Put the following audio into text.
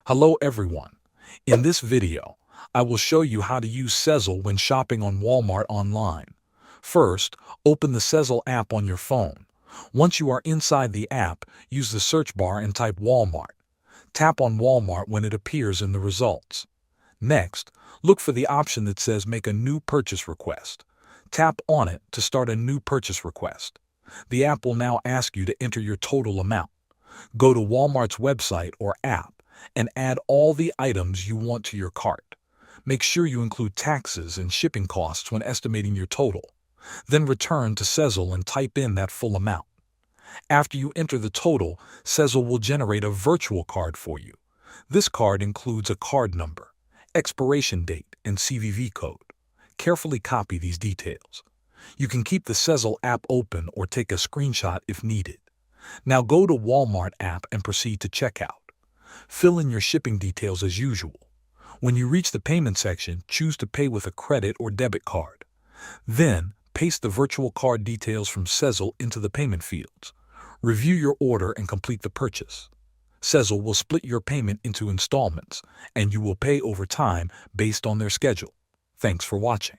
Hello everyone. In this video, I will show you how to use Sezzle when shopping on Walmart online. First, open the Sezzle app on your phone. Once you are inside the app, use the search bar and type Walmart. Tap on Walmart when it appears in the results. Next, look for the option that says Make a new purchase request. Tap on it to start a new purchase request. The app will now ask you to enter your total amount. Go to Walmart's website or app and add all the items you want to your cart. Make sure you include taxes and shipping costs when estimating your total. Then return to Sezzle and type in that full amount. After you enter the total, Sezzle will generate a virtual card for you. This card includes a card number, expiration date, and CVV code. Carefully copy these details. You can keep the Sezzle app open or take a screenshot if needed. Now go to Walmart app and proceed to checkout. Fill in your shipping details as usual. When you reach the payment section, choose to pay with a credit or debit card. Then, paste the virtual card details from Sezzle into the payment fields. Review your order and complete the purchase. Sezzle will split your payment into installments, and you will pay over time based on their schedule. Thanks for watching.